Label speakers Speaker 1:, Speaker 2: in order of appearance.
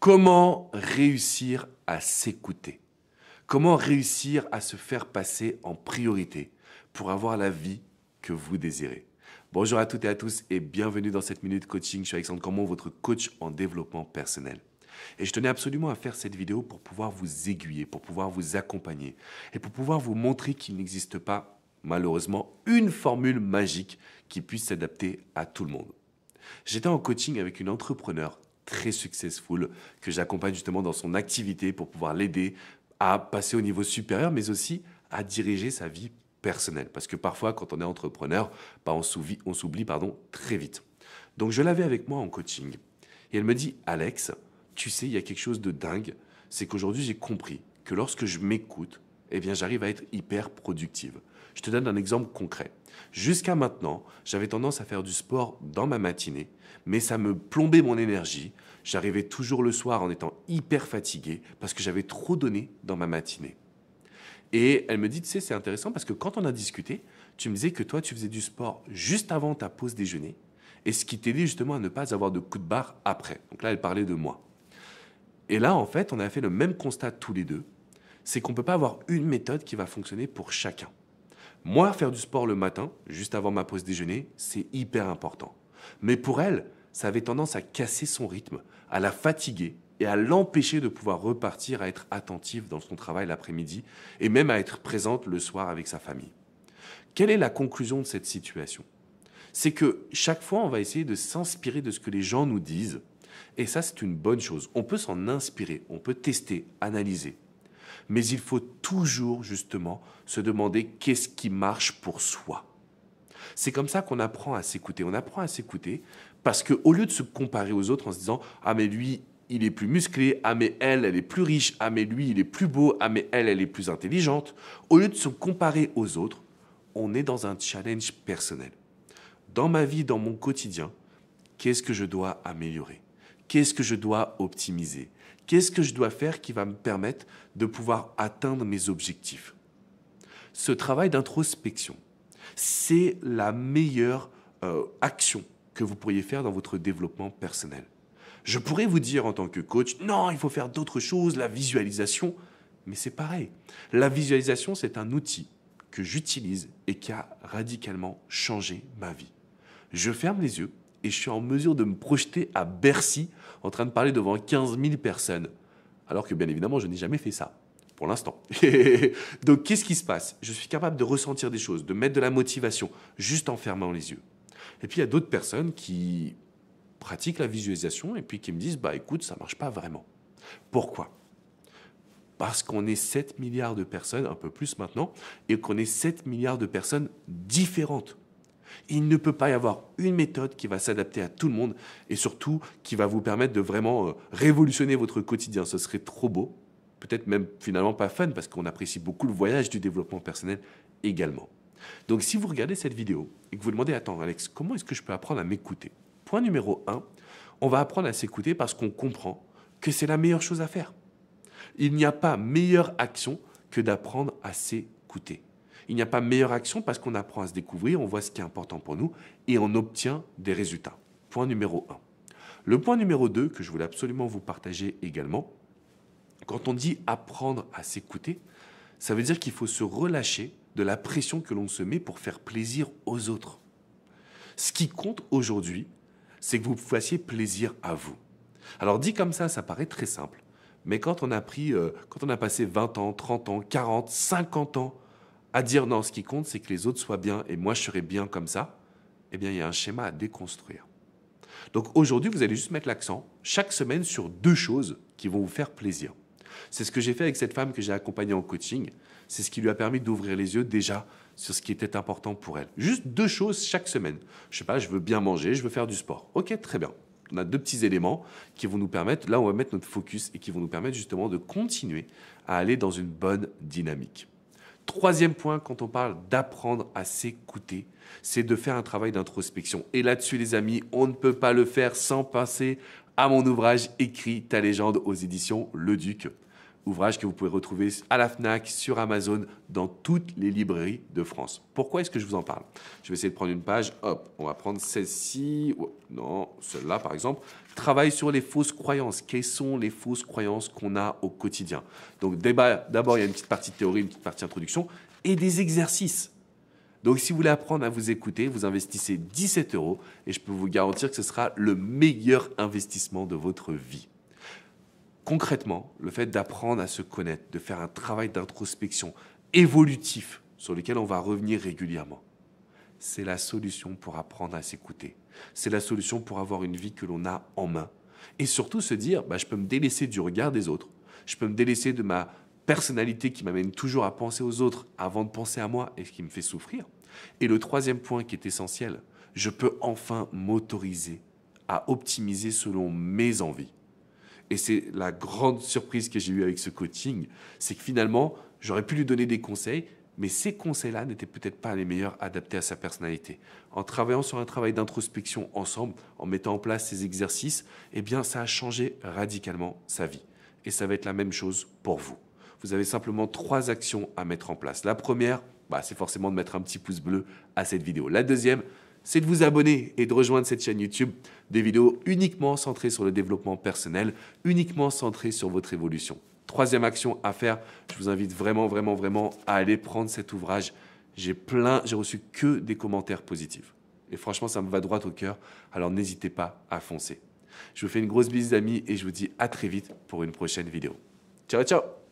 Speaker 1: Comment réussir à s'écouter? Comment réussir à se faire passer en priorité pour avoir la vie que vous désirez? Bonjour à toutes et à tous et bienvenue dans cette minute coaching. Je suis Alexandre Cormon, votre coach en développement personnel. Et je tenais absolument à faire cette vidéo pour pouvoir vous aiguiller, pour pouvoir vous accompagner et pour pouvoir vous montrer qu'il n'existe pas, malheureusement, une formule magique qui puisse s'adapter à tout le monde. J'étais en coaching avec une entrepreneur très successful que j'accompagne justement dans son activité pour pouvoir l'aider à passer au niveau supérieur, mais aussi à diriger sa vie personnelle. Parce que parfois, quand on est entrepreneur, on s'oublie très vite. Donc, je l'avais avec moi en coaching. Et elle me dit, Alex, tu sais, il y a quelque chose de dingue. C'est qu'aujourd'hui, j'ai compris que lorsque je m'écoute, eh bien, j'arrive à être hyper productive. Je te donne un exemple concret. Jusqu'à maintenant, j'avais tendance à faire du sport dans ma matinée, mais ça me plombait mon énergie. J'arrivais toujours le soir en étant hyper fatigué parce que j'avais trop donné dans ma matinée. Et elle me dit, tu sais, c'est intéressant parce que quand on a discuté, tu me disais que toi, tu faisais du sport juste avant ta pause déjeuner et ce qui t'aidait justement à ne pas avoir de coup de barre après. Donc là, elle parlait de moi. Et là, en fait, on a fait le même constat tous les deux, c'est qu'on ne peut pas avoir une méthode qui va fonctionner pour chacun. Moi, faire du sport le matin, juste avant ma pause déjeuner, c'est hyper important. Mais pour elle, ça avait tendance à casser son rythme, à la fatiguer et à l'empêcher de pouvoir repartir à être attentive dans son travail l'après-midi et même à être présente le soir avec sa famille. Quelle est la conclusion de cette situation? C'est que chaque fois, on va essayer de s'inspirer de ce que les gens nous disent. Et ça, c'est une bonne chose. On peut s'en inspirer, on peut tester, analyser. Mais il faut toujours justement se demander qu'est-ce qui marche pour soi. C'est comme ça qu'on apprend à s'écouter. On apprend à s'écouter parce qu'au lieu de se comparer aux autres en se disant « Ah mais lui, il est plus musclé. Ah mais elle est plus riche. Ah mais lui, il est plus beau. Ah mais elle est plus intelligente. » Au lieu de se comparer aux autres, on est dans un challenge personnel. Dans ma vie, dans mon quotidien, qu'est-ce que je dois améliorer? Qu'est-ce que je dois optimiser? Qu'est-ce que je dois faire qui va me permettre de pouvoir atteindre mes objectifs? Ce travail d'introspection, c'est la meilleure action que vous pourriez faire dans votre développement personnel. Je pourrais vous dire en tant que coach, non, il faut faire d'autres choses, la visualisation, mais c'est pareil. La visualisation, c'est un outil que j'utilise et qui a radicalement changé ma vie. Je ferme les yeux et je suis en mesure de me projeter à Bercy en train de parler devant 15 000 personnes. Alors que bien évidemment, je n'ai jamais fait ça, pour l'instant. Donc, qu'est-ce qui se passe? Je suis capable de ressentir des choses, de mettre de la motivation, juste en fermant les yeux. Et puis, il y a d'autres personnes qui pratiquent la visualisation et puis qui me disent, bah écoute, ça ne marche pas vraiment. Pourquoi? Parce qu'on est 7 milliards de personnes, un peu plus maintenant, et qu'on est 7 milliards de personnes différentes. Il ne peut pas y avoir une méthode qui va s'adapter à tout le monde et surtout qui va vous permettre de vraiment révolutionner votre quotidien. Ce serait trop beau, peut-être même finalement pas fun parce qu'on apprécie beaucoup le voyage du développement personnel également. Donc si vous regardez cette vidéo et que vous demandez « Attends Alex, comment est-ce que je peux apprendre à m'écouter ?» Point numéro 1, on va apprendre à s'écouter parce qu'on comprend que c'est la meilleure chose à faire. Il n'y a pas meilleure action que d'apprendre à s'écouter. Il n'y a pas meilleure action parce qu'on apprend à se découvrir, on voit ce qui est important pour nous et on obtient des résultats. Point numéro 1. Le point numéro 2 que je voulais absolument vous partager également, quand on dit apprendre à s'écouter, ça veut dire qu'il faut se relâcher de la pression que l'on se met pour faire plaisir aux autres. Ce qui compte aujourd'hui, c'est que vous fassiez plaisir à vous. Alors dit comme ça paraît très simple, mais quand on a passé 20 ans, 30 ans, 40, 50 ans à dire non, ce qui compte, c'est que les autres soient bien et moi, je serai bien comme ça, eh bien, il y a un schéma à déconstruire. Donc aujourd'hui, vous allez juste mettre l'accent chaque semaine sur 2 choses qui vont vous faire plaisir. C'est ce que j'ai fait avec cette femme que j'ai accompagnée en coaching. C'est ce qui lui a permis d'ouvrir les yeux déjà sur ce qui était important pour elle. Juste 2 choses chaque semaine. Je sais pas, je veux bien manger, je veux faire du sport. Ok, très bien. On a 2 petits éléments qui vont nous permettre, là on va mettre notre focus et qui vont nous permettre justement de continuer à aller dans une bonne dynamique. 3e point, quand on parle d'apprendre à s'écouter, c'est de faire un travail d'introspection. Et là-dessus, les amis, on ne peut pas le faire sans passer à mon ouvrage écrit Ta légende aux éditions Le Duc. Ouvrage que vous pouvez retrouver à la FNAC, sur Amazon, dans toutes les librairies de France. Pourquoi est-ce que je vous en parle? Je vais essayer de prendre une page. Hop, on va prendre celle-ci. Non, celle-là par exemple. Travail sur les fausses croyances. Quelles sont les fausses croyances qu'on a au quotidien? Donc d'abord, il y a une petite partie théorie, une petite partie introduction et des exercices. Donc si vous voulez apprendre à vous écouter, vous investissez 17 € et je peux vous garantir que ce sera le meilleur investissement de votre vie. Concrètement, le fait d'apprendre à se connaître, de faire un travail d'introspection évolutif sur lequel on va revenir régulièrement, c'est la solution pour apprendre à s'écouter. C'est la solution pour avoir une vie que l'on a en main. Et surtout se dire, je peux me délaisser du regard des autres, je peux me délaisser de ma personnalité qui m'amène toujours à penser aux autres avant de penser à moi et ce qui me fait souffrir. Et le troisième point qui est essentiel, je peux enfin m'autoriser à optimiser selon mes envies. Et c'est la grande surprise que j'ai eue avec ce coaching, c'est que finalement, j'aurais pu lui donner des conseils, mais ces conseils-là n'étaient peut-être pas les meilleurs adaptés à sa personnalité. En travaillant sur un travail d'introspection ensemble, en mettant en place ces exercices, eh bien, ça a changé radicalement sa vie. Et ça va être la même chose pour vous. Vous avez simplement 3 actions à mettre en place. La première, c'est forcément de mettre un petit pouce bleu à cette vidéo. La deuxième, c'est de vous abonner et de rejoindre cette chaîne YouTube, des vidéos uniquement centrées sur le développement personnel, uniquement centrées sur votre évolution. Troisième action à faire, je vous invite vraiment à aller prendre cet ouvrage. J'ai reçu que des commentaires positifs. Et franchement, ça me va droit au cœur, alors n'hésitez pas à foncer. Je vous fais une grosse bise, amis, et je vous dis à très vite pour une prochaine vidéo. Ciao, ciao!